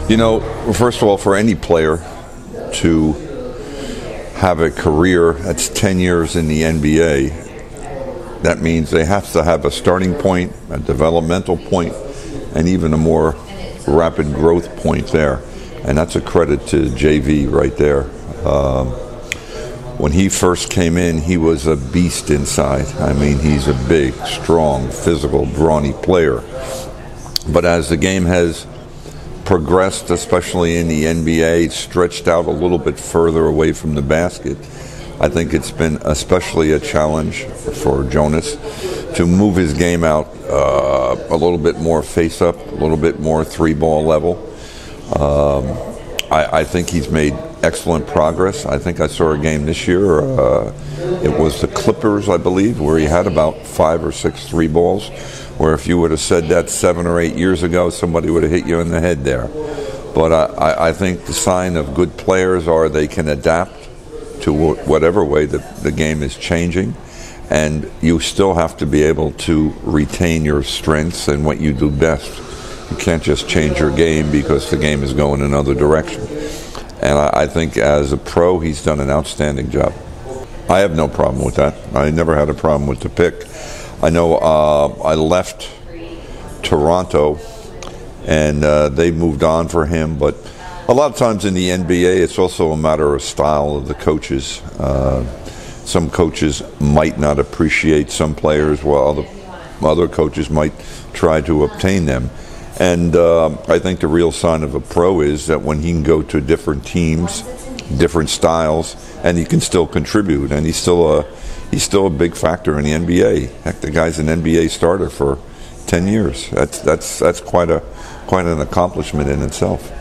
You know, first of all, for any player to have a career that's 10 years in the NBA, that means they have to have a starting point, a developmental point, and even a more rapid growth point there. And that's a credit to JV right there. When he first came in, he was a beast inside. I mean, he's a big, strong, physical, brawny player. But as the game has progressed, especially in the NBA, stretched out a little bit further away from the basket, I think it's been especially a challenge for Jonas to move his game out a little bit more face-up, a little bit more three-ball level. I think he's made excellent progress. I think I saw a game this year, it was the Clippers, I believe, where he had about 5 or 6 three balls, where if you would have said that 7 or 8 years ago, somebody would have hit you in the head there. But I think the sign of good players are they can adapt to whatever way the game is changing, and you still have to be able to retain your strengths and what you do best. You can't just change your game because the game is going another direction. And I think as a pro, he's done an outstanding job. I have no problem with that. I never had a problem with the pick. I know I left Toronto, and they moved on for him, but a lot of times in the NBA, it's also a matter of style of the coaches. Some coaches might not appreciate some players, while other coaches might try to obtain them. And I think the real sign of a pro is that when he can go to different teams, different styles, and he can still contribute, and he's still a big factor in the NBA. Heck, the guy's an NBA starter for 10 years. That's quite an accomplishment in itself.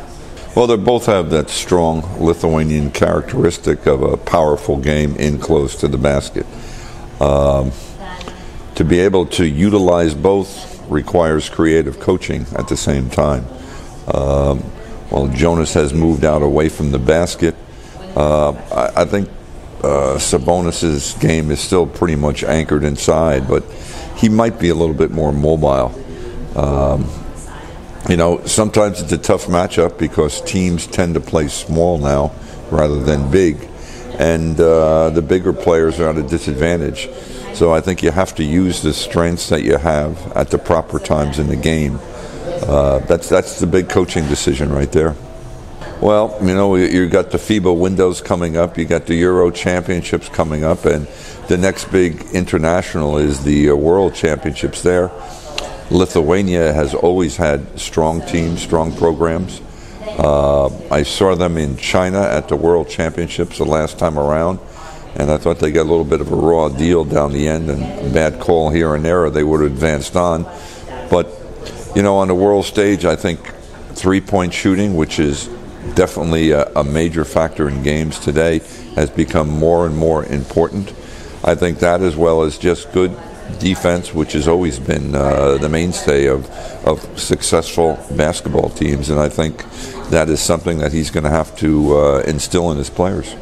Well, they both have that strong Lithuanian characteristic of a powerful game in close to the basket. To be able to utilize both requires creative coaching at the same time. Well, Jonas has moved out away from the basket. I think Sabonis's game is still pretty much anchored inside, but he might be a little bit more mobile. You know, sometimes it's a tough matchup because teams tend to play small now rather than big, and the bigger players are at a disadvantage. So I think you have to use the strengths that you have at the proper times in the game. That's the big coaching decision right there. Well, you know, you got the FIBA windows coming up, you got the Euro Championships coming up, and the next big international is the World Championships there. Lithuania has always had strong teams, strong programs. I saw them in China at the World Championships the last time around, and I thought they got a little bit of a raw deal down the end, and a bad call here and there, or they would have advanced on. But, you know, on the world stage, I think three-point shooting, which is definitely a major factor in games today, has become more and more important. I think that, as well as just good defense, which has always been the mainstay of successful basketball teams, and I think that is something that he's going to have to instill in his players.